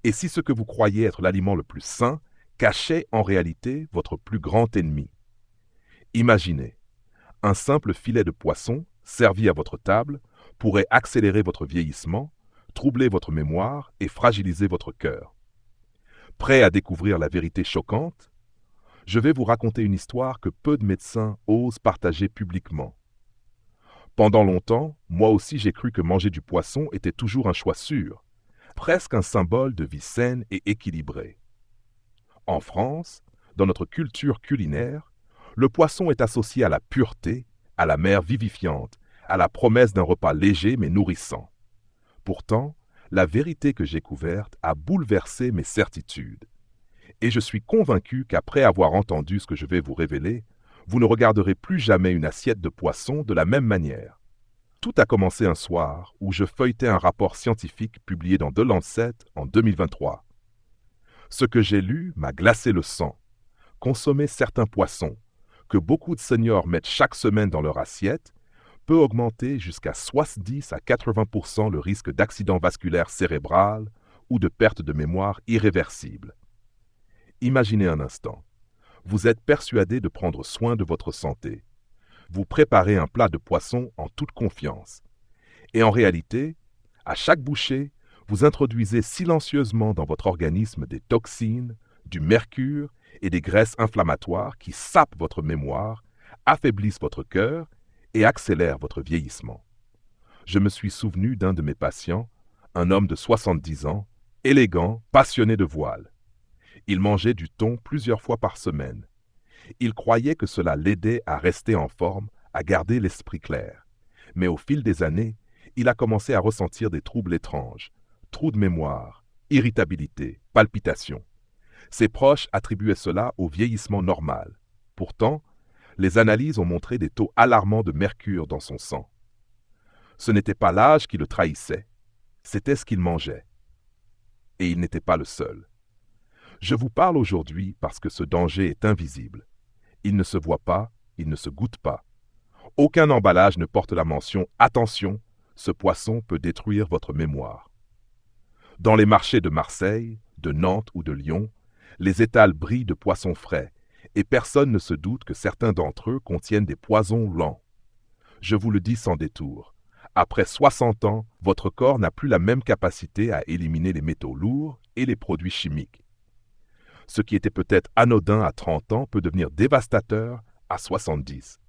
Et si ce que vous croyez être l'aliment le plus sain cachait en réalité votre plus grand ennemi? Imaginez, un simple filet de poisson servi à votre table pourrait accélérer votre vieillissement, troubler votre mémoire et fragiliser votre cœur. Prêt à découvrir la vérité choquante? Je vais vous raconter une histoire que peu de médecins osent partager publiquement. Pendant longtemps, moi aussi j'ai cru que manger du poisson était toujours un choix sûr, presque un symbole de vie saine et équilibrée. En France, dans notre culture culinaire, le poisson est associé à la pureté, à la mer vivifiante, à la promesse d'un repas léger mais nourrissant. Pourtant, la vérité que j'ai couverte a bouleversé mes certitudes. Et je suis convaincu qu'après avoir entendu ce que je vais vous révéler, vous ne regarderez plus jamais une assiette de poisson de la même manière. Tout a commencé un soir où je feuilletais un rapport scientifique publié dans The Lancet en 2023. Ce que j'ai lu m'a glacé le sang. Consommer certains poissons, que beaucoup de seniors mettent chaque semaine dans leur assiette, peut augmenter jusqu'à 70 à 80% le risque d'accident vasculaire cérébral ou de perte de mémoire irréversible. Imaginez un instant. Vous êtes persuadé de prendre soin de votre santé. Vous préparez un plat de poisson en toute confiance. Et en réalité, à chaque bouchée, vous introduisez silencieusement dans votre organisme des toxines, du mercure et des graisses inflammatoires qui sapent votre mémoire, affaiblissent votre cœur et accélèrent votre vieillissement. Je me suis souvenu d'un de mes patients, un homme de 70 ans, élégant, passionné de voile. Il mangeait du thon plusieurs fois par semaine. Il croyait que cela l'aidait à rester en forme, à garder l'esprit clair. Mais au fil des années, il a commencé à ressentir des troubles étranges, trous de mémoire, irritabilité, palpitations. Ses proches attribuaient cela au vieillissement normal. Pourtant, les analyses ont montré des taux alarmants de mercure dans son sang. Ce n'était pas l'âge qui le trahissait, c'était ce qu'il mangeait. Et il n'était pas le seul. Je vous parle aujourd'hui parce que ce danger est invisible. Il ne se voit pas, il ne se goûte pas. Aucun emballage ne porte la mention « Attention, ce poisson peut détruire votre mémoire ». Dans les marchés de Marseille, de Nantes ou de Lyon, les étals brillent de poissons frais, et personne ne se doute que certains d'entre eux contiennent des poisons lents. Je vous le dis sans détour, après 60 ans, votre corps n'a plus la même capacité à éliminer les métaux lourds et les produits chimiques. Ce qui était peut-être anodin à 30 ans peut devenir dévastateur à 70.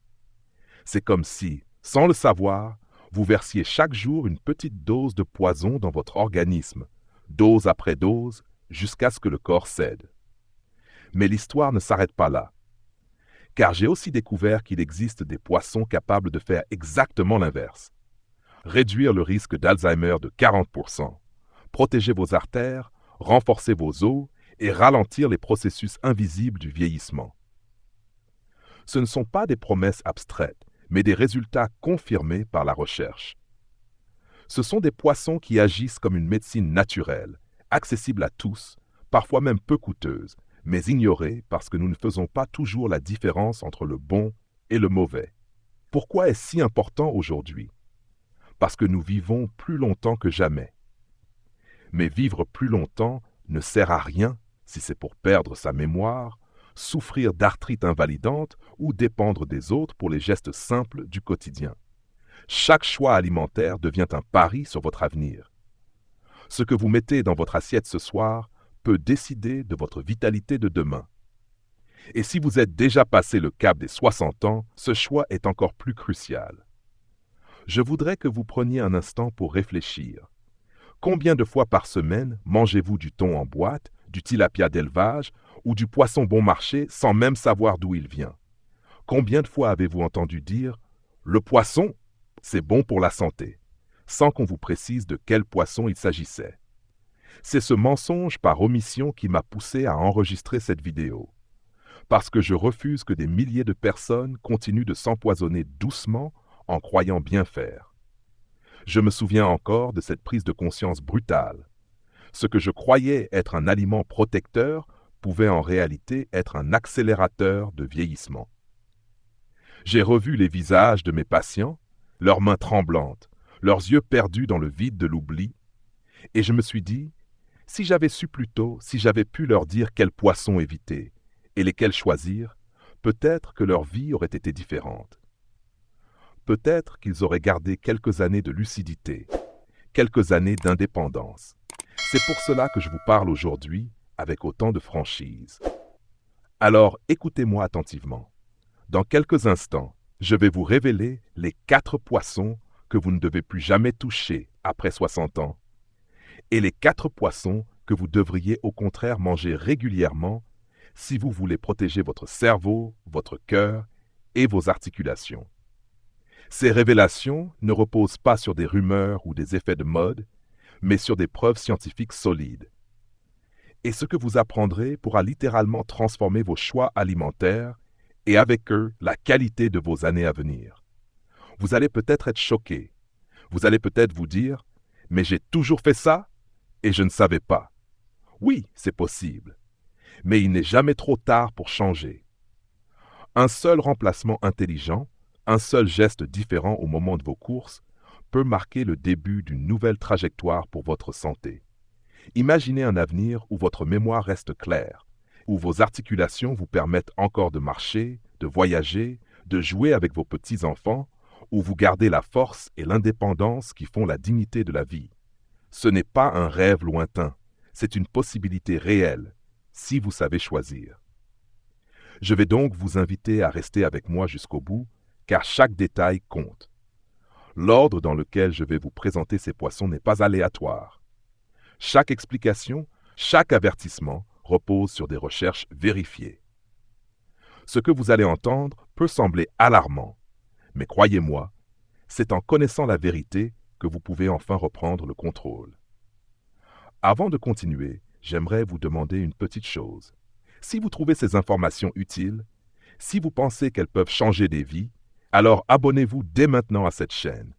C'est comme si, sans le savoir, vous versiez chaque jour une petite dose de poison dans votre organisme, dose après dose, jusqu'à ce que le corps cède. Mais l'histoire ne s'arrête pas là. Car j'ai aussi découvert qu'il existe des poissons capables de faire exactement l'inverse. Réduire le risque d'Alzheimer de 40%, protéger vos artères, renforcer vos os et ralentir les processus invisibles du vieillissement. Ce ne sont pas des promesses abstraites, mais des résultats confirmés par la recherche. Ce sont des poissons qui agissent comme une médecine naturelle, accessible à tous, parfois même peu coûteuse, mais ignorée parce que nous ne faisons pas toujours la différence entre le bon et le mauvais. Pourquoi est-ce si important aujourd'hui? Parce que nous vivons plus longtemps que jamais. Mais vivre plus longtemps ne sert à rien si c'est pour perdre sa mémoire, souffrir d'arthrite invalidante ou dépendre des autres pour les gestes simples du quotidien. Chaque choix alimentaire devient un pari sur votre avenir. Ce que vous mettez dans votre assiette ce soir peut décider de votre vitalité de demain. Et si vous êtes déjà passé le cap des 60 ans, ce choix est encore plus crucial. Je voudrais que vous preniez un instant pour réfléchir. Combien de fois par semaine mangez-vous du thon en boîte, du tilapia d'élevage ou du poisson bon marché sans même savoir d'où il vient? Combien de fois avez-vous entendu dire « le poisson, c'est bon pour la santé », sans qu'on vous précise de quel poisson il s'agissait? C'est ce mensonge par omission qui m'a poussé à enregistrer cette vidéo. Parce que je refuse que des milliers de personnes continuent de s'empoisonner doucement en croyant bien faire. Je me souviens encore de cette prise de conscience brutale. Ce que je croyais être un aliment protecteur pouvait en réalité être un accélérateur de vieillissement. J'ai revu les visages de mes patients, leurs mains tremblantes, leurs yeux perdus dans le vide de l'oubli, et je me suis dit, Si j'avais su plus tôt, si j'avais pu leur dire quels poissons éviter et lesquels choisir, peut-être que leur vie aurait été différente. Peut-être qu'ils auraient gardé quelques années de lucidité, quelques années d'indépendance. C'est pour cela que je vous parle aujourd'hui avec autant de franchise. Alors écoutez-moi attentivement. Dans quelques instants, je vais vous révéler les 4 poissons que vous ne devez plus jamais toucher après 60 ans et les 4 poissons que vous devriez au contraire manger régulièrement si vous voulez protéger votre cerveau, votre cœur et vos articulations. Ces révélations ne reposent pas sur des rumeurs ou des effets de mode, mais sur des preuves scientifiques solides. Et ce que vous apprendrez pourra littéralement transformer vos choix alimentaires et avec eux la qualité de vos années à venir. Vous allez peut-être être choqué. Vous allez peut-être vous dire « Mais j'ai toujours fait ça et je ne savais pas ». Oui, c'est possible. Mais il n'est jamais trop tard pour changer. Un seul remplacement intelligent, un seul geste différent au moment de vos courses peut marquer le début d'une nouvelle trajectoire pour votre santé. Imaginez un avenir où votre mémoire reste claire, où vos articulations vous permettent encore de marcher, de voyager, de jouer avec vos petits-enfants, où vous gardez la force et l'indépendance qui font la dignité de la vie. Ce n'est pas un rêve lointain, c'est une possibilité réelle, si vous savez choisir. Je vais donc vous inviter à rester avec moi jusqu'au bout, car chaque détail compte. L'ordre dans lequel je vais vous présenter ces poissons n'est pas aléatoire. Chaque explication, chaque avertissement repose sur des recherches vérifiées. Ce que vous allez entendre peut sembler alarmant, mais croyez-moi, c'est en connaissant la vérité que vous pouvez enfin reprendre le contrôle. Avant de continuer, j'aimerais vous demander une petite chose. Si vous trouvez ces informations utiles, si vous pensez qu'elles peuvent changer des vies, alors abonnez-vous dès maintenant à cette chaîne.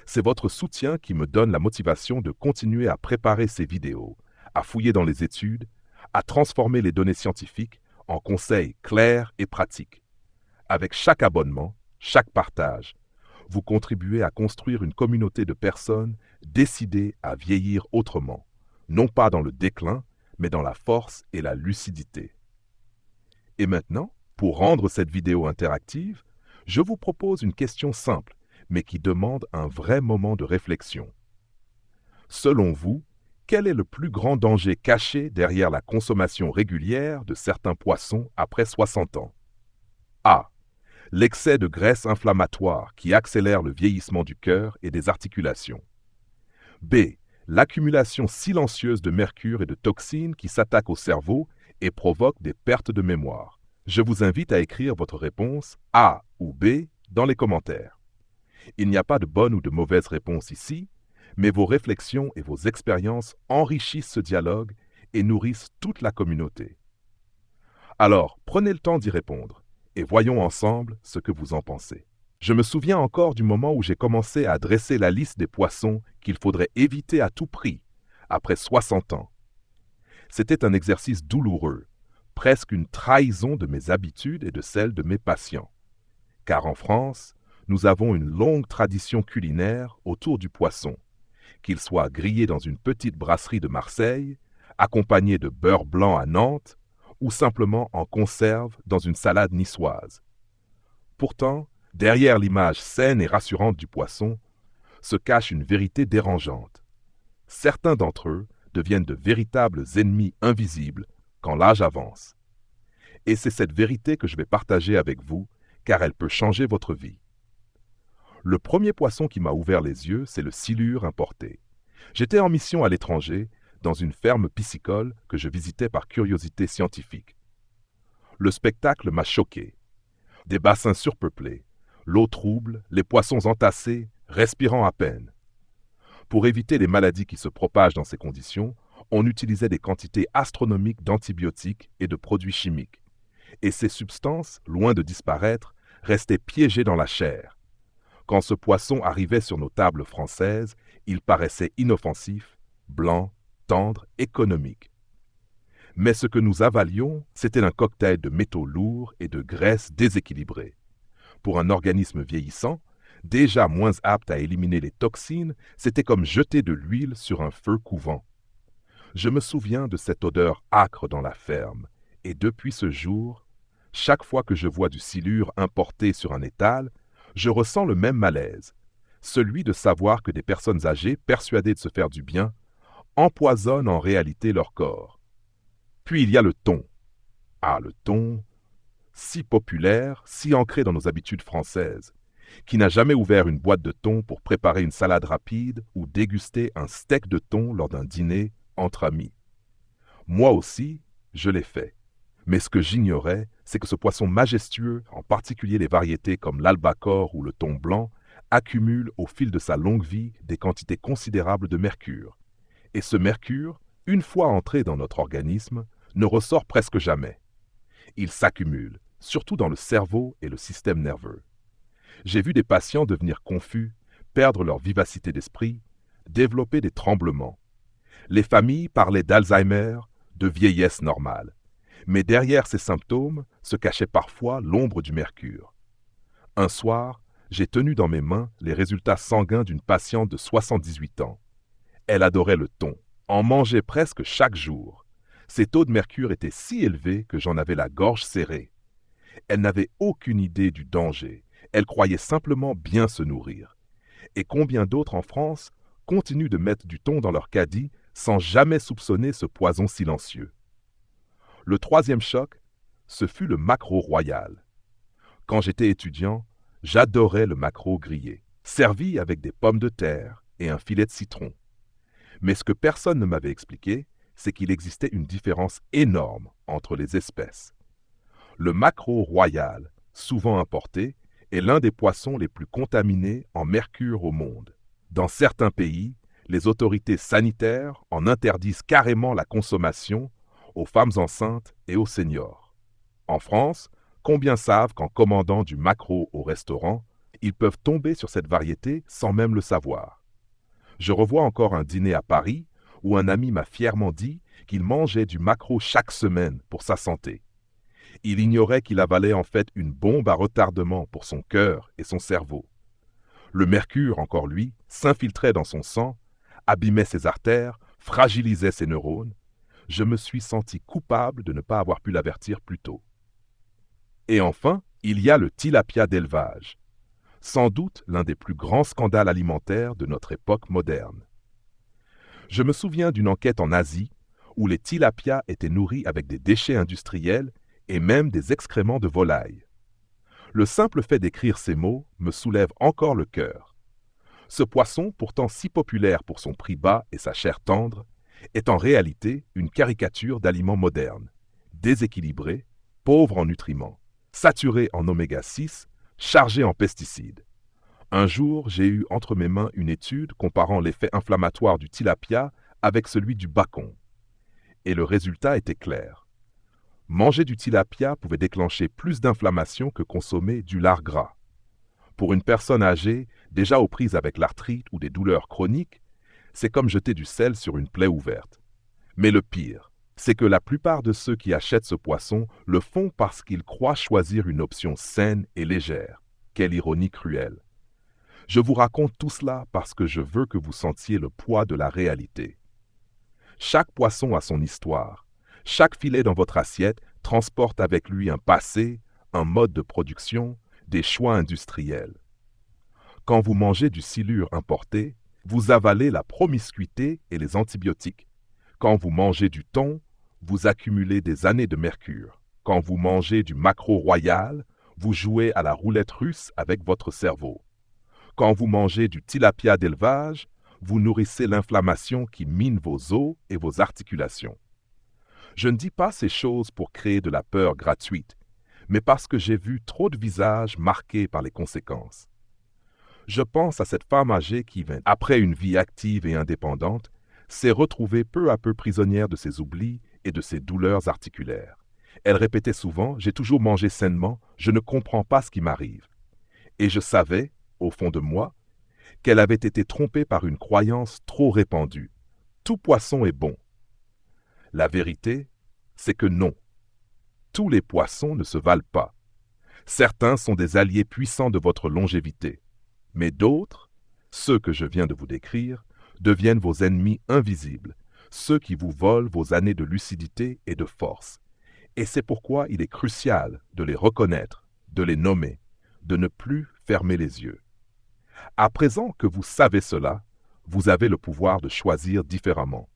C'est votre soutien qui me donne la motivation de continuer à préparer ces vidéos, à fouiller dans les études, à transformer les données scientifiques en conseils clairs et pratiques. Avec chaque abonnement, chaque partage, vous contribuez à construire une communauté de personnes décidées à vieillir autrement, non pas dans le déclin, mais dans la force et la lucidité. Et maintenant, pour rendre cette vidéo interactive, je vous propose une question simple, mais qui demande un vrai moment de réflexion. Selon vous, quel est le plus grand danger caché derrière la consommation régulière de certains poissons après 60 ans? A. L'excès de graisse inflammatoire qui accélère le vieillissement du cœur et des articulations. B. L'accumulation silencieuse de mercure et de toxines qui s'attaquent au cerveau et provoquent des pertes de mémoire. Je vous invite à écrire votre réponse A ou B dans les commentaires. Il n'y a pas de bonne ou de mauvaise réponse ici, mais vos réflexions et vos expériences enrichissent ce dialogue et nourrissent toute la communauté. Alors, prenez le temps d'y répondre et voyons ensemble ce que vous en pensez. Je me souviens encore du moment où j'ai commencé à dresser la liste des poissons qu'il faudrait éviter à tout prix, après 60 ans. C'était un exercice douloureux, presque une trahison de mes habitudes et de celles de mes patients. Car en France, nous avons une longue tradition culinaire autour du poisson, qu'il soit grillé dans une petite brasserie de Marseille, accompagné de beurre blanc à Nantes, ou simplement en conserve dans une salade niçoise. Pourtant, derrière l'image saine et rassurante du poisson, se cache une vérité dérangeante. Certains d'entre eux deviennent de véritables ennemis invisibles quand l'âge avance. Et c'est cette vérité que je vais partager avec vous, car elle peut changer votre vie. Le premier poisson qui m'a ouvert les yeux, c'est le silure importé. J'étais en mission à l'étranger, dans une ferme piscicole que je visitais par curiosité scientifique. Le spectacle m'a choqué. Des bassins surpeuplés, l'eau trouble, les poissons entassés, respirant à peine. Pour éviter les maladies qui se propagent dans ces conditions, on utilisait des quantités astronomiques d'antibiotiques et de produits chimiques. Et ces substances, loin de disparaître, restaient piégées dans la chair. Quand ce poisson arrivait sur nos tables françaises, il paraissait inoffensif, blanc, tendre, économique. Mais ce que nous avalions, c'était un cocktail de métaux lourds et de graisses déséquilibrées. Pour un organisme vieillissant, déjà moins apte à éliminer les toxines, c'était comme jeter de l'huile sur un feu couvant. Je me souviens de cette odeur âcre dans la ferme, et depuis ce jour, chaque fois que je vois du silure importé sur un étal, je ressens le même malaise, celui de savoir que des personnes âgées, persuadées de se faire du bien, empoisonnent en réalité leur corps. Puis il y a le thon. Ah, le thon, si populaire, si ancré dans nos habitudes françaises. Qui n'a jamais ouvert une boîte de thon pour préparer une salade rapide ou déguster un steak de thon lors d'un dîner entre amis? Moi aussi, je l'ai fait. Mais ce que j'ignorais, c'est que ce poisson majestueux, en particulier les variétés comme l'albacore ou le thon blanc, accumule au fil de sa longue vie des quantités considérables de mercure. Et ce mercure, une fois entré dans notre organisme, ne ressort presque jamais. Il s'accumule, surtout dans le cerveau et le système nerveux. J'ai vu des patients devenir confus, perdre leur vivacité d'esprit, développer des tremblements. Les familles parlaient d'Alzheimer, de vieillesse normale. Mais derrière ces symptômes se cachait parfois l'ombre du mercure. Un soir, j'ai tenu dans mes mains les résultats sanguins d'une patiente de 78 ans. Elle adorait le thon, en mangeait presque chaque jour. Ses taux de mercure étaient si élevés que j'en avais la gorge serrée. Elle n'avait aucune idée du danger. Elle croyait simplement bien se nourrir. Et combien d'autres en France continuent de mettre du thon dans leur caddie sans jamais soupçonner ce poison silencieux? Le troisième choc, ce fut le maquereau royal. Quand j'étais étudiant, j'adorais le maquereau grillé, servi avec des pommes de terre et un filet de citron. Mais ce que personne ne m'avait expliqué, c'est qu'il existait une différence énorme entre les espèces. Le maquereau royal, souvent importé, est l'un des poissons les plus contaminés en mercure au monde. Dans certains pays, les autorités sanitaires en interdisent carrément la consommation aux femmes enceintes et aux seniors. En France, combien savent qu'en commandant du maquereau au restaurant, ils peuvent tomber sur cette variété sans même le savoir? Je revois encore un dîner à Paris où un ami m'a fièrement dit qu'il mangeait du maquereau chaque semaine pour sa santé. Il ignorait qu'il avalait en fait une bombe à retardement pour son cœur et son cerveau. Le mercure, encore lui, s'infiltrait dans son sang, abîmait ses artères, fragilisait ses neurones. Je me suis senti coupable de ne pas avoir pu l'avertir plus tôt. Et enfin, il y a le tilapia d'élevage, sans doute l'un des plus grands scandales alimentaires de notre époque moderne. Je me souviens d'une enquête en Asie où les tilapias étaient nourris avec des déchets industriels et même des excréments de volailles. Le simple fait d'écrire ces mots me soulève encore le cœur. Ce poisson, pourtant si populaire pour son prix bas et sa chair tendre, est en réalité une caricature d'aliments modernes, déséquilibré, pauvre en nutriments, saturé en oméga 6, chargé en pesticides. Un jour, j'ai eu entre mes mains une étude comparant l'effet inflammatoire du tilapia avec celui du bacon. Et le résultat était clair. Manger du tilapia pouvait déclencher plus d'inflammation que consommer du lard gras. Pour une personne âgée, déjà aux prises avec l'arthrite ou des douleurs chroniques, c'est comme jeter du sel sur une plaie ouverte. Mais le pire, c'est que la plupart de ceux qui achètent ce poisson le font parce qu'ils croient choisir une option saine et légère. Quelle ironie cruelle. Je vous raconte tout cela parce que je veux que vous sentiez le poids de la réalité. Chaque poisson a son histoire. Chaque filet dans votre assiette transporte avec lui un passé, un mode de production, des choix industriels. Quand vous mangez du silure importé, vous avalez la promiscuité et les antibiotiques. Quand vous mangez du thon, vous accumulez des années de mercure. Quand vous mangez du maquereau royal, vous jouez à la roulette russe avec votre cerveau. Quand vous mangez du tilapia d'élevage, vous nourrissez l'inflammation qui mine vos os et vos articulations. Je ne dis pas ces choses pour créer de la peur gratuite, mais parce que j'ai vu trop de visages marqués par les conséquences. Je pense à cette femme âgée qui, après une vie active et indépendante, s'est retrouvée peu à peu prisonnière de ses oublis et de ses douleurs articulaires. Elle répétait souvent « J'ai toujours mangé sainement, je ne comprends pas ce qui m'arrive ». Et je savais, au fond de moi, qu'elle avait été trompée par une croyance trop répandue. Tout poisson est bon. La vérité, c'est que non. Tous les poissons ne se valent pas. Certains sont des alliés puissants de votre longévité, mais d'autres, ceux que je viens de vous décrire, deviennent vos ennemis invisibles, ceux qui vous volent vos années de lucidité et de force. Et c'est pourquoi il est crucial de les reconnaître, de les nommer, de ne plus fermer les yeux. À présent que vous savez cela, vous avez le pouvoir de choisir différemment.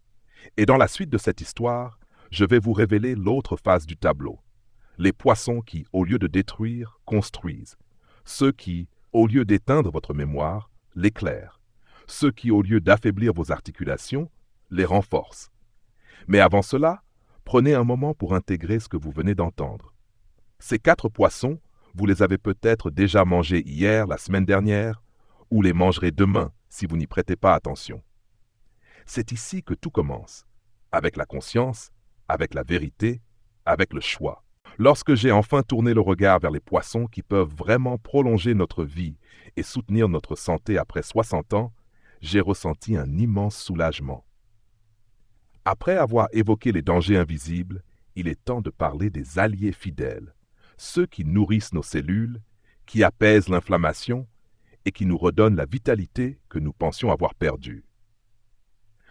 Et dans la suite de cette histoire, je vais vous révéler l'autre face du tableau. Les poissons qui, au lieu de détruire, construisent. Ceux qui, au lieu d'éteindre votre mémoire, l'éclairent. Ceux qui, au lieu d'affaiblir vos articulations, les renforcent. Mais avant cela, prenez un moment pour intégrer ce que vous venez d'entendre. Ces 4 poissons, vous les avez peut-être déjà mangés hier, la semaine dernière, ou les mangerez demain si vous n'y prêtez pas attention. C'est ici que tout commence, avec la conscience, avec la vérité, avec le choix. Lorsque j'ai enfin tourné le regard vers les poissons qui peuvent vraiment prolonger notre vie et soutenir notre santé après 60 ans, j'ai ressenti un immense soulagement. Après avoir évoqué les dangers invisibles, il est temps de parler des alliés fidèles, ceux qui nourrissent nos cellules, qui apaisent l'inflammation et qui nous redonnent la vitalité que nous pensions avoir perdue.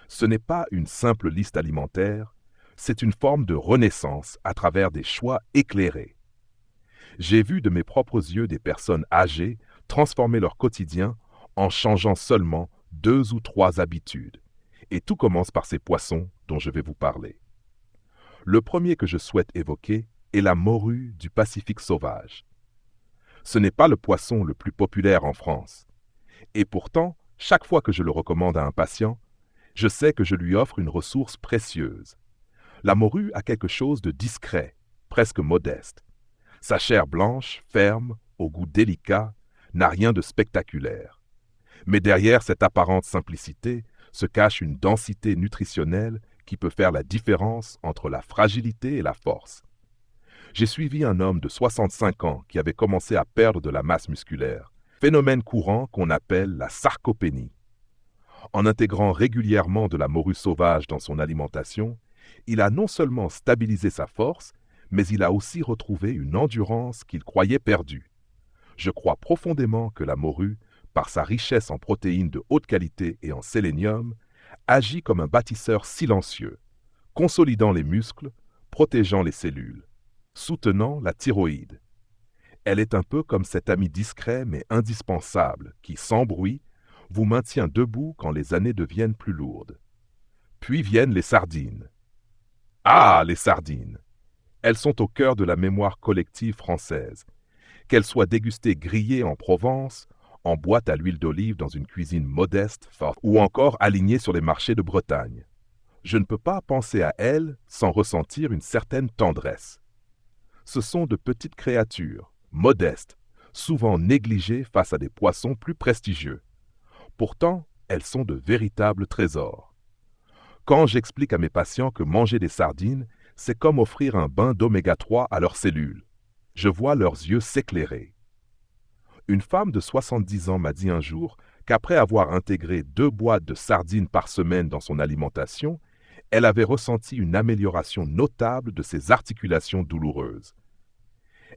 Ce n'est pas une simple liste alimentaire, c'est une forme de renaissance à travers des choix éclairés. J'ai vu de mes propres yeux des personnes âgées transformer leur quotidien en changeant seulement 2 ou 3 habitudes. Et tout commence par ces poissons dont je vais vous parler. Le premier que je souhaite évoquer est la morue du Pacifique sauvage. Ce n'est pas le poisson le plus populaire en France. Et pourtant, chaque fois que je le recommande à un patient, je sais que je lui offre une ressource précieuse. La morue a quelque chose de discret, presque modeste. Sa chair blanche, ferme, au goût délicat, n'a rien de spectaculaire. Mais derrière cette apparente simplicité se cache une densité nutritionnelle qui peut faire la différence entre la fragilité et la force. J'ai suivi un homme de 65 ans qui avait commencé à perdre de la masse musculaire, phénomène courant qu'on appelle la sarcopénie. En intégrant régulièrement de la morue sauvage dans son alimentation, il a non seulement stabilisé sa force, mais il a aussi retrouvé une endurance qu'il croyait perdue. Je crois profondément que la morue, par sa richesse en protéines de haute qualité et en sélénium, agit comme un bâtisseur silencieux, consolidant les muscles, protégeant les cellules, soutenant la thyroïde. Elle est un peu comme cet ami discret mais indispensable qui, sans bruit, vous maintient debout quand les années deviennent plus lourdes. Puis viennent les sardines. Ah, les sardines! Elles sont au cœur de la mémoire collective française. Qu'elles soient dégustées grillées en Provence, en boîte à l'huile d'olive dans une cuisine modeste, forte, ou encore alignées sur les marchés de Bretagne. Je ne peux pas penser à elles sans ressentir une certaine tendresse. Ce sont de petites créatures, modestes, souvent négligées face à des poissons plus prestigieux. Pourtant, elles sont de véritables trésors. Quand j'explique à mes patients que manger des sardines, c'est comme offrir un bain d'oméga 3 à leurs cellules, je vois leurs yeux s'éclairer. Une femme de 70 ans m'a dit un jour qu'après avoir intégré 2 boîtes de sardines par semaine dans son alimentation, elle avait ressenti une amélioration notable de ses articulations douloureuses.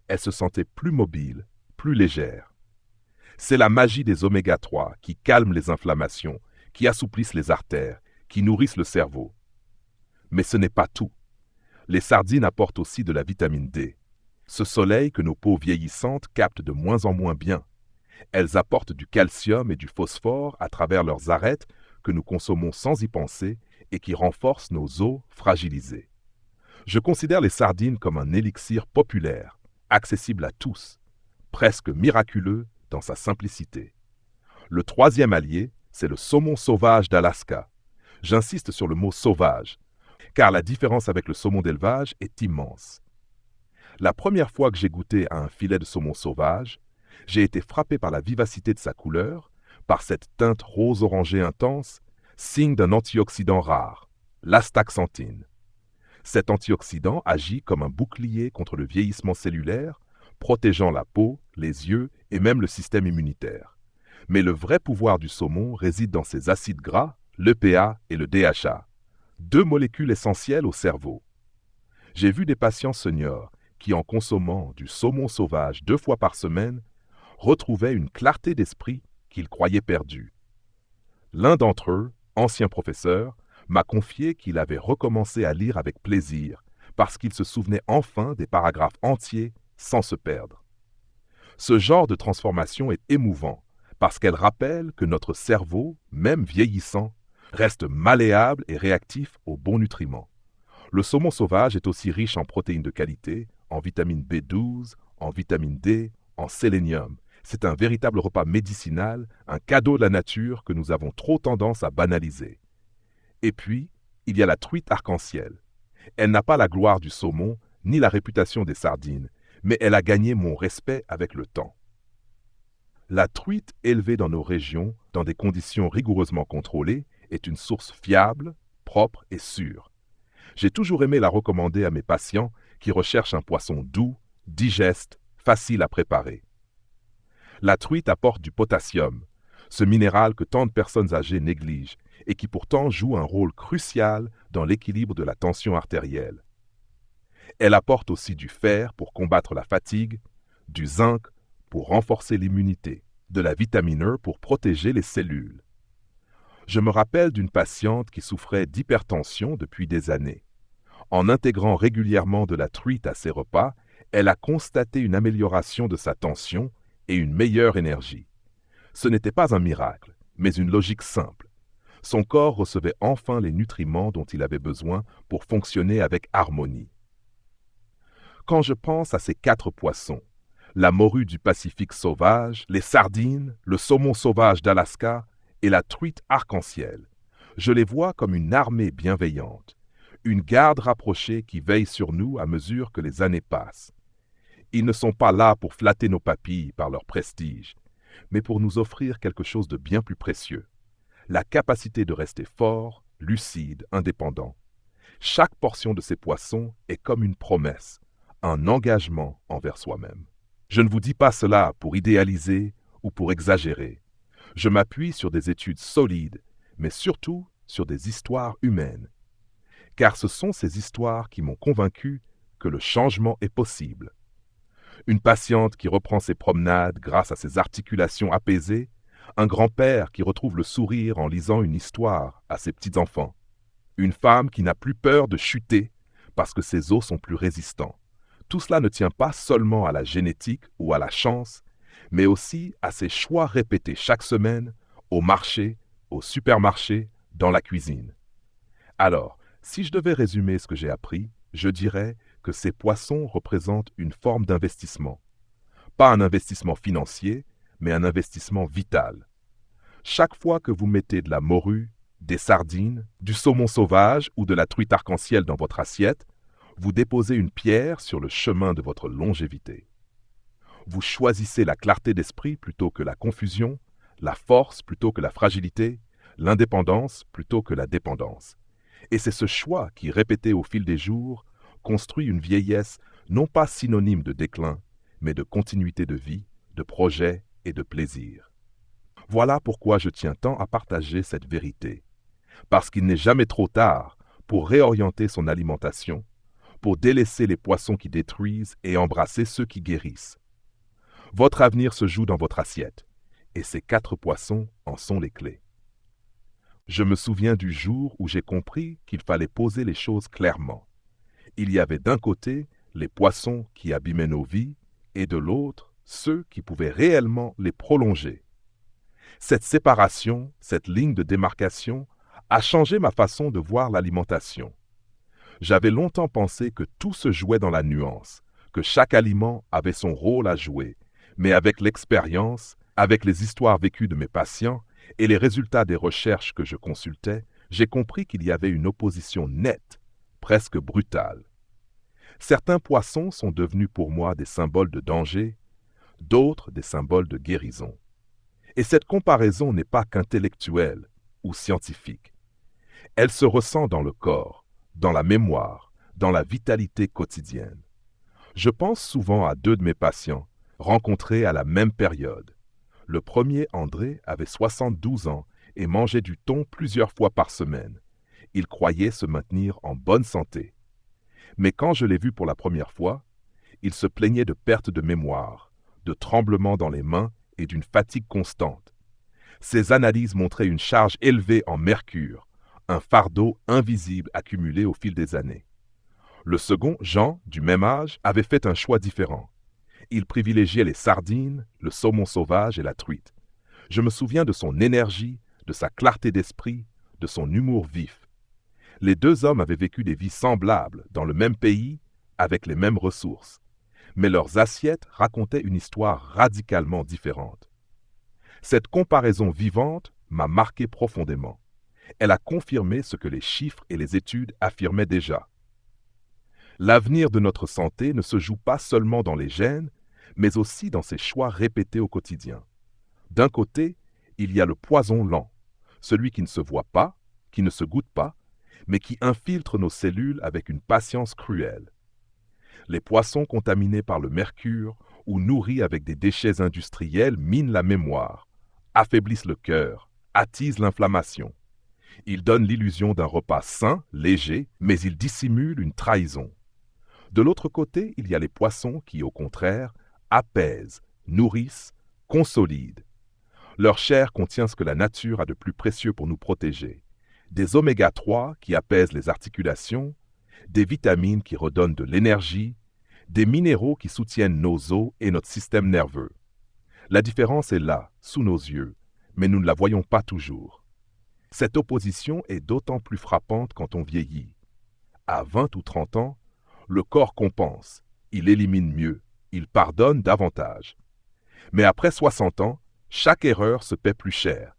Elle se sentait plus mobile, plus légère. C'est la magie des oméga 3 qui calment les inflammations, qui assouplissent les artères, qui nourrissent le cerveau. Mais ce n'est pas tout. Les sardines apportent aussi de la vitamine D. Ce soleil que nos peaux vieillissantes captent de moins en moins bien. Elles apportent du calcium et du phosphore à travers leurs arêtes que nous consommons sans y penser et qui renforcent nos os fragilisés. Je considère les sardines comme un élixir populaire, accessible à tous, presque miraculeux dans sa simplicité. Le troisième allié, c'est le saumon sauvage d'Alaska. J'insiste sur le mot sauvage, car la différence avec le saumon d'élevage est immense. La première fois que j'ai goûté à un filet de saumon sauvage, j'ai été frappé par la vivacité de sa couleur, par cette teinte rose-orangée intense, signe d'un antioxydant rare, l'astaxanthine. Cet antioxydant agit comme un bouclier contre le vieillissement cellulaire, protégeant la peau, les yeux et même le système immunitaire. Mais le vrai pouvoir du saumon réside dans ses acides gras, l'EPA et le DHA, 2 molécules essentielles au cerveau. J'ai vu des patients seniors qui, en consommant du saumon sauvage 2 fois par semaine, retrouvaient une clarté d'esprit qu'ils croyaient perdue. L'un d'entre eux, ancien professeur, m'a confié qu'il avait recommencé à lire avec plaisir, parce qu'il se souvenait enfin des paragraphes entiers sans se perdre. Ce genre de transformation est émouvant, parce qu'elle rappelle que notre cerveau, même vieillissant, reste malléable et réactif aux bons nutriments. Le saumon sauvage est aussi riche en protéines de qualité, en vitamine B12, en vitamine D, en sélénium. C'est un véritable repas médicinal, un cadeau de la nature que nous avons trop tendance à banaliser. Et puis, il y a la truite arc-en-ciel. Elle n'a pas la gloire du saumon, ni la réputation des sardines, mais elle a gagné mon respect avec le temps. La truite élevée dans nos régions, dans des conditions rigoureusement contrôlées, est une source fiable, propre et sûre. J'ai toujours aimé la recommander à mes patients qui recherchent un poisson doux, digeste, facile à préparer. La truite apporte du potassium, ce minéral que tant de personnes âgées négligent et qui pourtant joue un rôle crucial dans l'équilibre de la tension artérielle. Elle apporte aussi du fer pour combattre la fatigue, du zinc pour renforcer l'immunité, de la vitamine E pour protéger les cellules. Je me rappelle d'une patiente qui souffrait d'hypertension depuis des années. En intégrant régulièrement de la truite à ses repas, elle a constaté une amélioration de sa tension et une meilleure énergie. Ce n'était pas un miracle, mais une logique simple. Son corps recevait enfin les nutriments dont il avait besoin pour fonctionner avec harmonie. Quand je pense à ces 4 poissons, la morue du Pacifique sauvage, les sardines, le saumon sauvage d'Alaska et la truite arc-en-ciel, je les vois comme une armée bienveillante, une garde rapprochée qui veille sur nous à mesure que les années passent. Ils ne sont pas là pour flatter nos papilles par leur prestige, mais pour nous offrir quelque chose de bien plus précieux, la capacité de rester fort, lucide, indépendant. Chaque portion de ces poissons est comme une promesse, un engagement envers soi-même. Je ne vous dis pas cela pour idéaliser ou pour exagérer. Je m'appuie sur des études solides, mais surtout sur des histoires humaines. Car ce sont ces histoires qui m'ont convaincu que le changement est possible. Une patiente qui reprend ses promenades grâce à ses articulations apaisées, un grand-père qui retrouve le sourire en lisant une histoire à ses petits-enfants, une femme qui n'a plus peur de chuter parce que ses os sont plus résistants. Tout cela ne tient pas seulement à la génétique ou à la chance, mais aussi à ses choix répétés chaque semaine au marché, au supermarché, dans la cuisine. Alors, si je devais résumer ce que j'ai appris, je dirais que ces poissons représentent une forme d'investissement. Pas un investissement financier, mais un investissement vital. Chaque fois que vous mettez de la morue, des sardines, du saumon sauvage ou de la truite arc-en-ciel dans votre assiette, vous déposez une pierre sur le chemin de votre longévité. Vous choisissez la clarté d'esprit plutôt que la confusion, la force plutôt que la fragilité, l'indépendance plutôt que la dépendance. Et c'est ce choix qui, répété au fil des jours, construit une vieillesse non pas synonyme de déclin, mais de continuité de vie, de projet et de plaisir. Voilà pourquoi je tiens tant à partager cette vérité. Parce qu'il n'est jamais trop tard pour réorienter son alimentation, pour délaisser les poissons qui détruisent et embrasser ceux qui guérissent. Votre avenir se joue dans votre assiette, et ces 4 poissons en sont les clés. Je me souviens du jour où j'ai compris qu'il fallait poser les choses clairement. Il y avait d'un côté les poissons qui abîmaient nos vies, et de l'autre ceux qui pouvaient réellement les prolonger. Cette séparation, cette ligne de démarcation, a changé ma façon de voir l'alimentation. J'avais longtemps pensé que tout se jouait dans la nuance, que chaque aliment avait son rôle à jouer, mais avec l'expérience, avec les histoires vécues de mes patients et les résultats des recherches que je consultais, j'ai compris qu'il y avait une opposition nette, presque brutale. Certains poissons sont devenus pour moi des symboles de danger, d'autres des symboles de guérison. Et cette comparaison n'est pas qu'intellectuelle ou scientifique. Elle se ressent dans le corps, dans la mémoire, dans la vitalité quotidienne. Je pense souvent à 2 de mes patients, rencontrés à la même période. Le premier, André, avait 72 ans et mangeait du thon plusieurs fois par semaine. Il croyait se maintenir en bonne santé. Mais quand je l'ai vu pour la première fois, il se plaignait de perte de mémoire, de tremblements dans les mains et d'une fatigue constante. Ses analyses montraient une charge élevée en mercure, un fardeau invisible accumulé au fil des années. Le second, Jean, du même âge, avait fait un choix différent. Il privilégiait les sardines, le saumon sauvage et la truite. Je me souviens de son énergie, de sa clarté d'esprit, de son humour vif. Les deux hommes avaient vécu des vies semblables, dans le même pays, avec les mêmes ressources. Mais leurs assiettes racontaient une histoire radicalement différente. Cette comparaison vivante m'a marqué profondément. Elle a confirmé ce que les chiffres et les études affirmaient déjà. L'avenir de notre santé ne se joue pas seulement dans les gènes, mais aussi dans ses choix répétés au quotidien. D'un côté, il y a le poison lent, celui qui ne se voit pas, qui ne se goûte pas, mais qui infiltre nos cellules avec une patience cruelle. Les poissons contaminés par le mercure ou nourris avec des déchets industriels minent la mémoire, affaiblissent le cœur, attisent l'inflammation. Ils donnent l'illusion d'un repas sain, léger, mais ils dissimulent une trahison. De l'autre côté, il y a les poissons qui, au contraire, apaisent, nourrissent, consolident. Leur chair contient ce que la nature a de plus précieux pour nous protéger. Des oméga 3 qui apaisent les articulations, des vitamines qui redonnent de l'énergie, des minéraux qui soutiennent nos os et notre système nerveux. La différence est là, sous nos yeux, mais nous ne la voyons pas toujours. Cette opposition est d'autant plus frappante quand on vieillit. À 20 ou 30 ans, le corps compense, il élimine mieux, il pardonne davantage. Mais après 60 ans, chaque erreur se paie plus cher.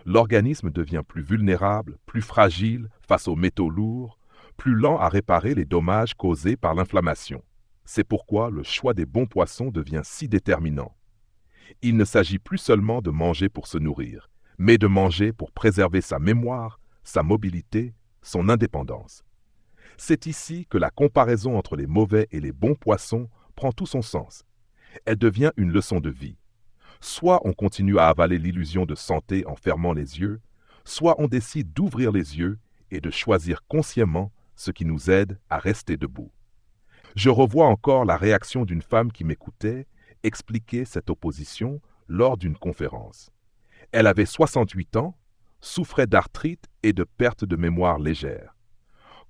L'organisme devient plus vulnérable, plus fragile face aux métaux lourds, plus lent à réparer les dommages causés par l'inflammation. C'est pourquoi le choix des bons poissons devient si déterminant. Il ne s'agit plus seulement de manger pour se nourrir, mais de manger pour préserver sa mémoire, sa mobilité, son indépendance. C'est ici que la comparaison entre les mauvais et les bons poissons prend tout son sens. Elle devient une leçon de vie. Soit on continue à avaler l'illusion de santé en fermant les yeux, soit on décide d'ouvrir les yeux et de choisir consciemment ce qui nous aide à rester debout. Je revois encore la réaction d'une femme qui m'écoutait expliquer cette opposition lors d'une conférence. Elle avait 68 ans, souffrait d'arthrite et de perte de mémoire légère.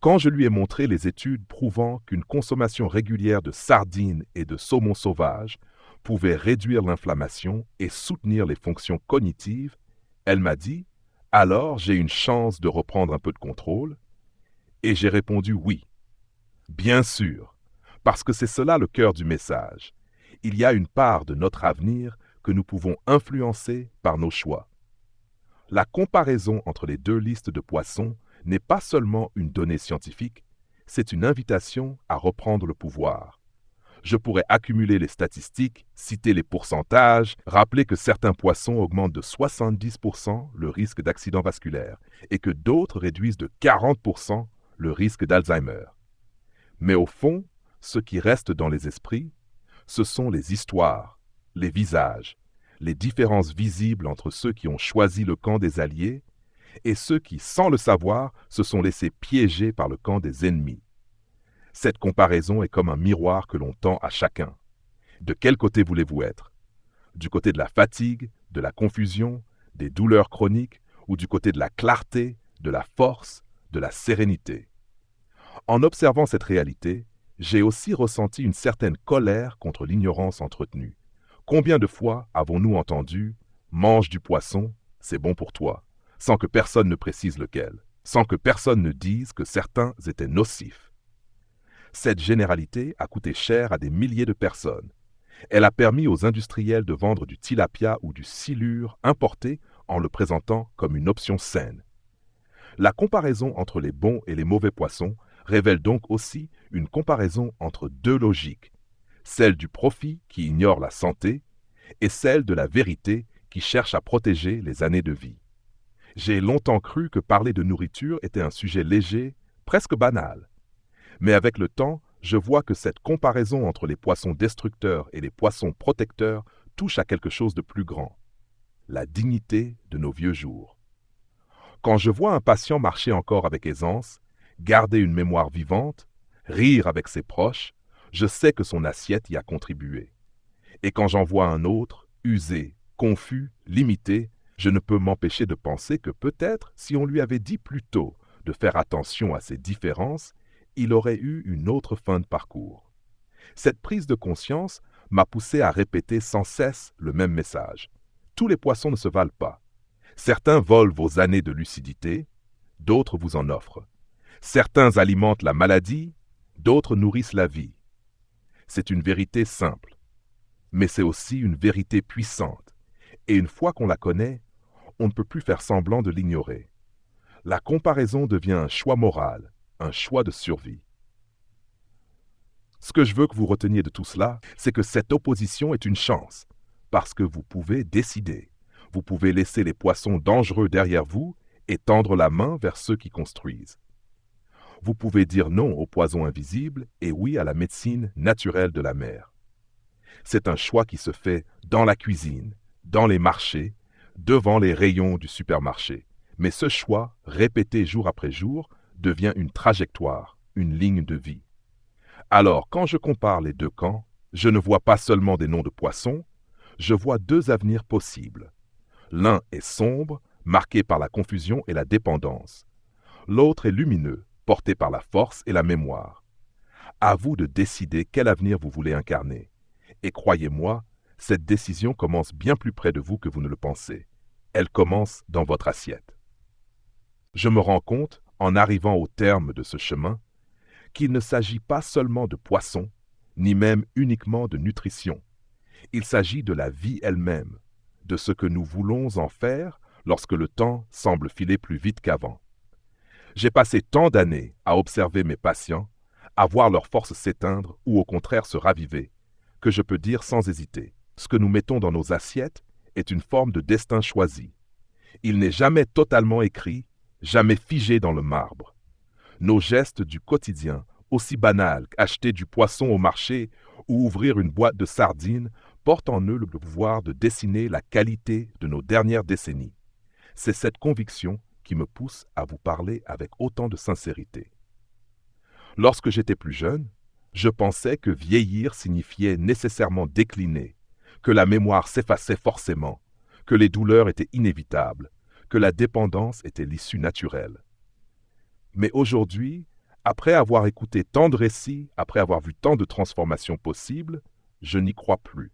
Quand je lui ai montré les études prouvant qu'une consommation régulière de sardines et de saumon sauvage pouvait réduire l'inflammation et soutenir les fonctions cognitives, elle m'a dit « Alors j'ai une chance de reprendre un peu de contrôle ?» Et j'ai répondu « Oui. » Bien sûr, parce que c'est cela le cœur du message. Il y a une part de notre avenir que nous pouvons influencer par nos choix. La comparaison entre les deux listes de poissons n'est pas seulement une donnée scientifique, c'est une invitation à reprendre le pouvoir. Je pourrais accumuler les statistiques, citer les pourcentages, rappeler que certains poissons augmentent de 70% le risque d'accident vasculaire et que d'autres réduisent de 40% le risque d'Alzheimer. Mais au fond, ce qui reste dans les esprits, ce sont les histoires, les visages, les différences visibles entre ceux qui ont choisi le camp des alliés et ceux qui, sans le savoir, se sont laissés piéger par le camp des ennemis. Cette comparaison est comme un miroir que l'on tend à chacun. De quel côté voulez-vous être? Du côté de la fatigue, de la confusion, des douleurs chroniques, ou du côté de la clarté, de la force, de la sérénité? En observant cette réalité, j'ai aussi ressenti une certaine colère contre l'ignorance entretenue. Combien de fois avons-nous entendu « mange du poisson, c'est bon pour toi », sans que personne ne précise lequel, sans que personne ne dise que certains étaient nocifs. Cette généralité a coûté cher à des milliers de personnes. Elle a permis aux industriels de vendre du tilapia ou du silure importé en le présentant comme une option saine. La comparaison entre les bons et les mauvais poissons révèle donc aussi une comparaison entre deux logiques, celle du profit qui ignore la santé et celle de la vérité qui cherche à protéger les années de vie. J'ai longtemps cru que parler de nourriture était un sujet léger, presque banal. Mais avec le temps, je vois que cette comparaison entre les poissons destructeurs et les poissons protecteurs touche à quelque chose de plus grand, la dignité de nos vieux jours. Quand je vois un patient marcher encore avec aisance, garder une mémoire vivante, rire avec ses proches, je sais que son assiette y a contribué. Et quand j'en vois un autre, usé, confus, limité, je ne peux m'empêcher de penser que peut-être, si on lui avait dit plus tôt de faire attention à ces différences, il aurait eu une autre fin de parcours. Cette prise de conscience m'a poussé à répéter sans cesse le même message. Tous les poissons ne se valent pas. Certains volent vos années de lucidité, d'autres vous en offrent. Certains alimentent la maladie, d'autres nourrissent la vie. C'est une vérité simple, mais c'est aussi une vérité puissante. Et une fois qu'on la connaît, on ne peut plus faire semblant de l'ignorer. La comparaison devient un choix moral, un choix de survie. Ce que je veux que vous reteniez de tout cela, c'est que cette opposition est une chance, parce que vous pouvez décider. Vous pouvez laisser les poissons dangereux derrière vous et tendre la main vers ceux qui construisent. Vous pouvez dire non aux poisons invisibles et oui à la médecine naturelle de la mer. C'est un choix qui se fait dans la cuisine, dans les marchés, devant les rayons du supermarché. Mais ce choix, répété jour après jour, devient une trajectoire, une ligne de vie. Alors, quand je compare les deux camps, je ne vois pas seulement des noms de poissons, je vois deux avenirs possibles. L'un est sombre, marqué par la confusion et la dépendance. L'autre est lumineux, porté par la force et la mémoire. À vous de décider quel avenir vous voulez incarner. Et croyez-moi, cette décision commence bien plus près de vous que vous ne le pensez. Elle commence dans votre assiette. Je me rends compte, en arrivant au terme de ce chemin, qu'il ne s'agit pas seulement de poissons, ni même uniquement de nutrition. Il s'agit de la vie elle-même, de ce que nous voulons en faire lorsque le temps semble filer plus vite qu'avant. J'ai passé tant d'années à observer mes patients, à voir leurs forces s'éteindre ou au contraire se raviver, que je peux dire sans hésiter, ce que nous mettons dans nos assiettes est une forme de destin choisi. Il n'est jamais totalement écrit, jamais figé dans le marbre. Nos gestes du quotidien, aussi banals qu'acheter du poisson au marché ou ouvrir une boîte de sardines, portent en eux le pouvoir de dessiner la qualité de nos dernières décennies. C'est cette conviction qui me pousse à vous parler avec autant de sincérité. Lorsque j'étais plus jeune, je pensais que vieillir signifiait nécessairement décliner, que la mémoire s'effaçait forcément, que les douleurs étaient inévitables, que la dépendance était l'issue naturelle. Mais aujourd'hui, après avoir écouté tant de récits, après avoir vu tant de transformations possibles, je n'y crois plus.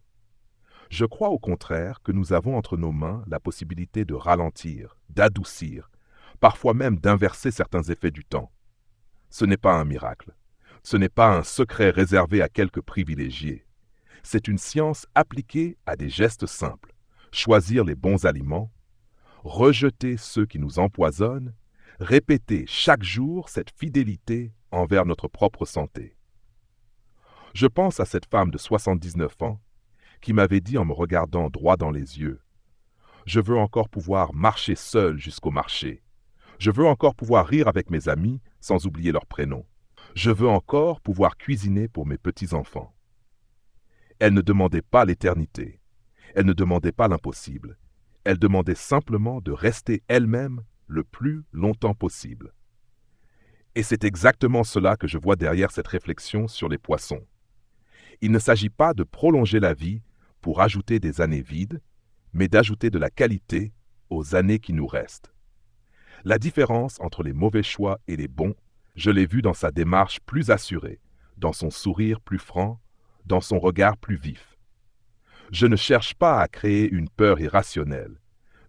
Je crois au contraire que nous avons entre nos mains la possibilité de ralentir, d'adoucir, parfois même d'inverser certains effets du temps. Ce n'est pas un miracle. Ce n'est pas un secret réservé à quelques privilégiés. C'est une science appliquée à des gestes simples. Choisir les bons aliments, rejeter ceux qui nous empoisonnent, répéter chaque jour cette fidélité envers notre propre santé. Je pense à cette femme de 79 ans qui m'avait dit en me regardant droit dans les yeux « Je veux encore pouvoir marcher seul jusqu'au marché. Je veux encore pouvoir rire avec mes amis sans oublier leur prénom. Je veux encore pouvoir cuisiner pour mes petits-enfants. » Elle ne demandait pas l'éternité. Elle ne demandait pas l'impossible. Elle demandait simplement de rester elle-même le plus longtemps possible. Et c'est exactement cela que je vois derrière cette réflexion sur les poissons. Il ne s'agit pas de prolonger la vie pour ajouter des années vides, mais d'ajouter de la qualité aux années qui nous restent. La différence entre les mauvais choix et les bons, je l'ai vue dans sa démarche plus assurée, dans son sourire plus franc, dans son regard plus vif. Je ne cherche pas à créer une peur irrationnelle.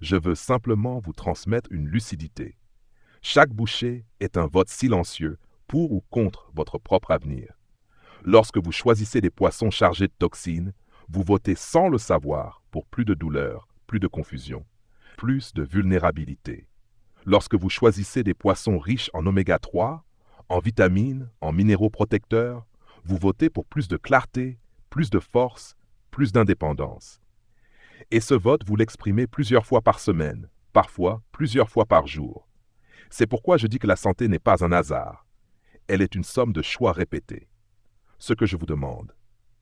Je veux simplement vous transmettre une lucidité. Chaque bouchée est un vote silencieux pour ou contre votre propre avenir. Lorsque vous choisissez des poissons chargés de toxines, vous votez sans le savoir pour plus de douleur, plus de confusion, plus de vulnérabilité. Lorsque vous choisissez des poissons riches en oméga 3, en vitamines, en minéraux protecteurs, vous votez pour plus de clarté, plus de force, plus d'indépendance. Et ce vote, vous l'exprimez plusieurs fois par semaine, parfois plusieurs fois par jour. C'est pourquoi je dis que la santé n'est pas un hasard. Elle est une somme de choix répétés. Ce que je vous demande,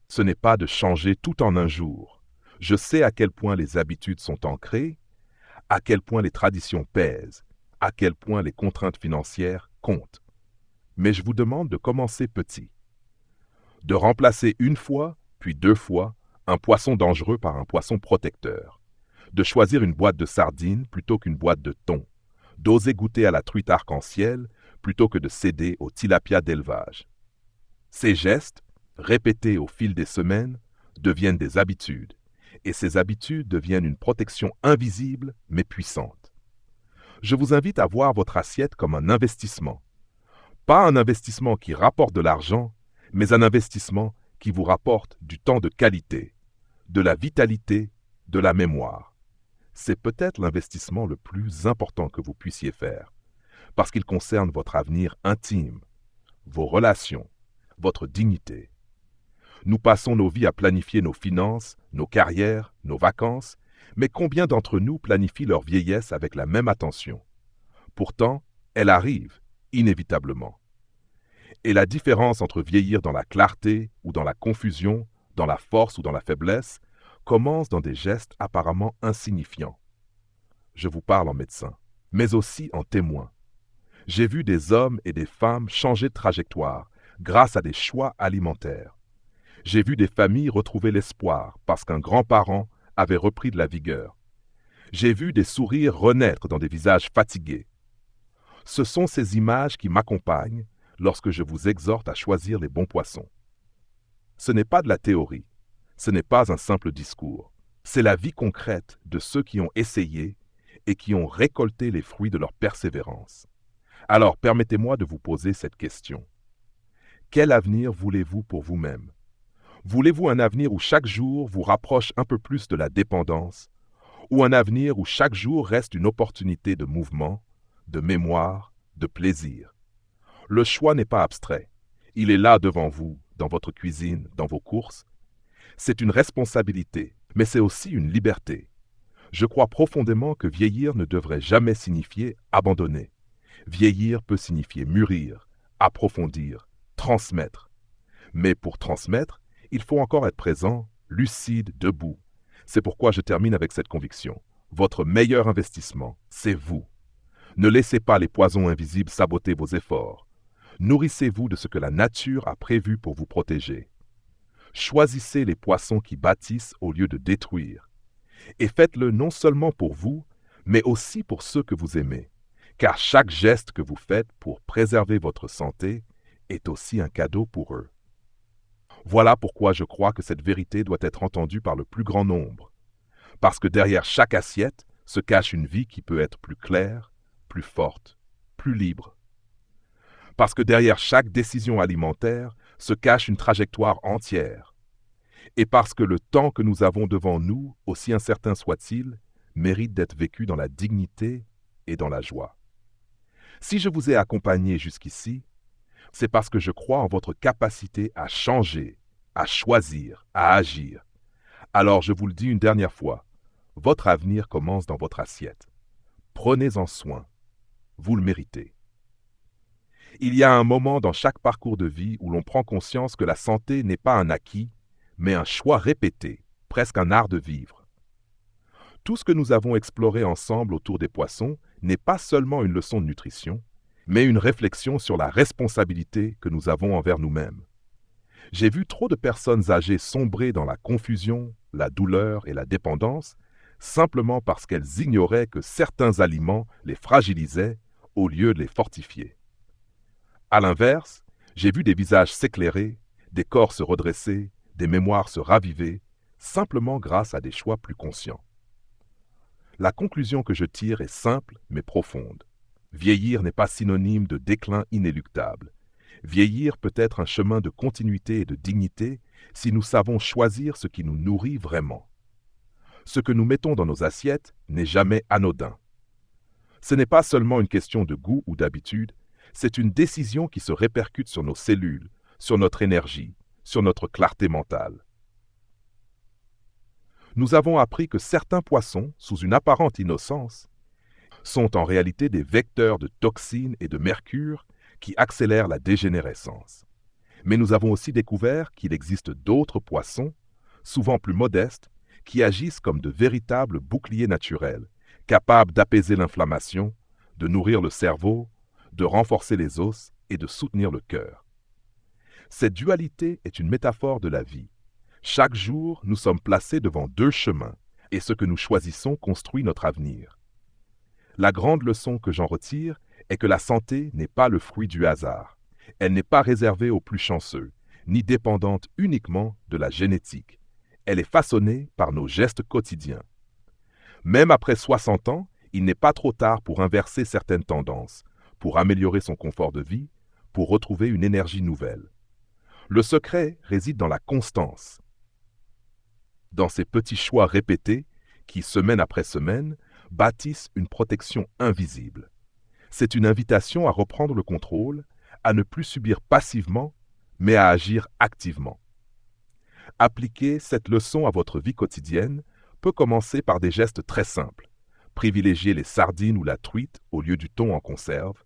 ce n'est pas de changer tout en un jour. Je sais à quel point les habitudes sont ancrées, à quel point les traditions pèsent, à quel point les contraintes financières comptent. Mais je vous demande de commencer petit. De remplacer une fois, puis 2 fois, un poisson dangereux par un poisson protecteur. De choisir une boîte de sardines plutôt qu'une boîte de thon. d'oser goûter à la truite arc-en-ciel plutôt que de céder au tilapia d'élevage. Ces gestes, répétés au fil des semaines, deviennent des habitudes, et ces habitudes deviennent une protection invisible mais puissante. Je vous invite à voir votre assiette comme un investissement. Pas un investissement qui rapporte de l'argent, mais un investissement qui vous rapporte du temps de qualité, de la vitalité, de la mémoire. C'est peut-être l'investissement le plus important que vous puissiez faire, parce qu'il concerne votre avenir intime, vos relations, votre dignité. Nous passons nos vies à planifier nos finances, nos carrières, nos vacances, mais combien d'entre nous planifient leur vieillesse avec la même attention? Pourtant, elle arrive, inévitablement. Et la différence entre vieillir dans la clarté ou dans la confusion, dans la force ou dans la faiblesse, commence dans des gestes apparemment insignifiants. Je vous parle en médecin, mais aussi en témoin. J'ai vu des hommes et des femmes changer de trajectoire grâce à des choix alimentaires. J'ai vu des familles retrouver l'espoir parce qu'un grand-parent avait repris de la vigueur. J'ai vu des sourires renaître dans des visages fatigués. Ce sont ces images qui m'accompagnent lorsque je vous exhorte à choisir les bons poissons. Ce n'est pas de la théorie, ce n'est pas un simple discours, c'est la vie concrète de ceux qui ont essayé et qui ont récolté les fruits de leur persévérance. Alors permettez-moi de vous poser cette question. Quel avenir voulez-vous pour vous-même? Voulez-vous un avenir où chaque jour vous rapproche un peu plus de la dépendance, ou un avenir où chaque jour reste une opportunité de mouvement, de mémoire, de plaisir? Le choix n'est pas abstrait. Il est là devant vous, dans votre cuisine, dans vos courses. C'est une responsabilité, mais c'est aussi une liberté. Je crois profondément que vieillir ne devrait jamais signifier abandonner. Vieillir peut signifier mûrir, approfondir, transmettre. Mais pour transmettre, il faut encore être présent, lucide, debout. C'est pourquoi je termine avec cette conviction. Votre meilleur investissement, c'est vous. Ne laissez pas les poisons invisibles saboter vos efforts. Nourrissez-vous de ce que la nature a prévu pour vous protéger. Choisissez les poissons qui bâtissent au lieu de détruire. Et faites-le non seulement pour vous, mais aussi pour ceux que vous aimez. Car chaque geste que vous faites pour préserver votre santé est aussi un cadeau pour eux. Voilà pourquoi je crois que cette vérité doit être entendue par le plus grand nombre. Parce que derrière chaque assiette se cache une vie qui peut être plus claire, plus forte, plus libre. Parce que derrière chaque décision alimentaire se cache une trajectoire entière. Et parce que le temps que nous avons devant nous, aussi incertain soit-il, mérite d'être vécu dans la dignité et dans la joie. Si je vous ai accompagné jusqu'ici, c'est parce que je crois en votre capacité à changer, à choisir, à agir. Alors je vous le dis une dernière fois, votre avenir commence dans votre assiette. Prenez-en soin, vous le méritez. Il y a un moment dans chaque parcours de vie où l'on prend conscience que la santé n'est pas un acquis, mais un choix répété, presque un art de vivre. Tout ce que nous avons exploré ensemble autour des poissons n'est pas seulement une leçon de nutrition, mais une réflexion sur la responsabilité que nous avons envers nous-mêmes. J'ai vu trop de personnes âgées sombrer dans la confusion, la douleur et la dépendance, simplement parce qu'elles ignoraient que certains aliments les fragilisaient au lieu de les fortifier. À l'inverse, j'ai vu des visages s'éclairer, des corps se redresser, des mémoires se raviver, simplement grâce à des choix plus conscients. La conclusion que je tire est simple mais profonde. Vieillir n'est pas synonyme de déclin inéluctable. Vieillir peut être un chemin de continuité et de dignité si nous savons choisir ce qui nous nourrit vraiment. Ce que nous mettons dans nos assiettes n'est jamais anodin. Ce n'est pas seulement une question de goût ou d'habitude, c'est une décision qui se répercute sur nos cellules, sur notre énergie, sur notre clarté mentale. Nous avons appris que certains poissons, sous une apparente innocence, sont en réalité des vecteurs de toxines et de mercure qui accélèrent la dégénérescence. Mais nous avons aussi découvert qu'il existe d'autres poissons, souvent plus modestes, qui agissent comme de véritables boucliers naturels, capables d'apaiser l'inflammation, de nourrir le cerveau, de renforcer les os et de soutenir le cœur. Cette dualité est une métaphore de la vie. Chaque jour, nous sommes placés devant deux chemins, et ce que nous choisissons construit notre avenir. La grande leçon que j'en retire est que la santé n'est pas le fruit du hasard. Elle n'est pas réservée aux plus chanceux, ni dépendante uniquement de la génétique. Elle est façonnée par nos gestes quotidiens. Même après 60 ans, il n'est pas trop tard pour inverser certaines tendances, pour améliorer son confort de vie, pour retrouver une énergie nouvelle. Le secret réside dans la constance, dans ces petits choix répétés qui, semaine après semaine, bâtissent une protection invisible. C'est une invitation à reprendre le contrôle, à ne plus subir passivement, mais à agir activement. Appliquer cette leçon à votre vie quotidienne peut commencer par des gestes très simples. Privilégier les sardines ou la truite au lieu du thon en conserve,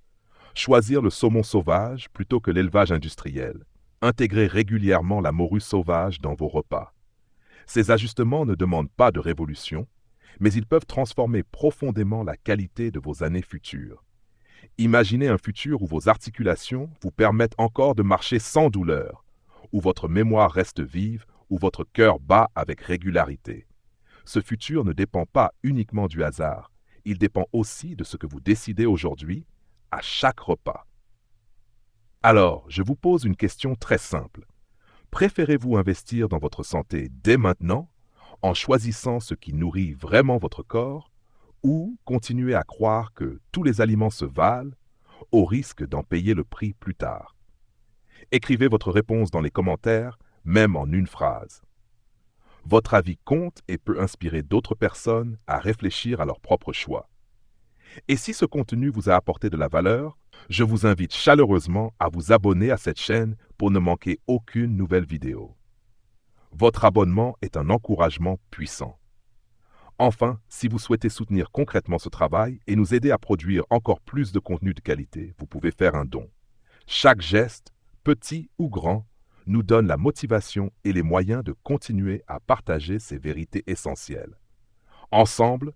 choisir le saumon sauvage plutôt que l'élevage industriel, intégrer régulièrement la morue sauvage dans vos repas. Ces ajustements ne demandent pas de révolution, mais ils peuvent transformer profondément la qualité de vos années futures. Imaginez un futur où vos articulations vous permettent encore de marcher sans douleur, où votre mémoire reste vive, où votre cœur bat avec régularité. Ce futur ne dépend pas uniquement du hasard, il dépend aussi de ce que vous décidez aujourd'hui, à chaque repas. Alors, je vous pose une question très simple. Préférez-vous investir dans votre santé dès maintenant, en choisissant ce qui nourrit vraiment votre corps, ou continuer à croire que tous les aliments se valent, au risque d'en payer le prix plus tard? Écrivez votre réponse dans les commentaires, même en une phrase. Votre avis compte et peut inspirer d'autres personnes à réfléchir à leurs propres choix. Et si ce contenu vous a apporté de la valeur, je vous invite chaleureusement à vous abonner à cette chaîne pour ne manquer aucune nouvelle vidéo. Votre abonnement est un encouragement puissant. Enfin, si vous souhaitez soutenir concrètement ce travail et nous aider à produire encore plus de contenu de qualité, vous pouvez faire un don. Chaque geste, petit ou grand, nous donne la motivation et les moyens de continuer à partager ces vérités essentielles. Ensemble,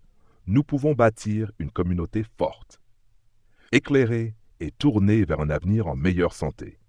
nous pouvons bâtir une communauté forte, éclairée et tournée vers un avenir en meilleure santé.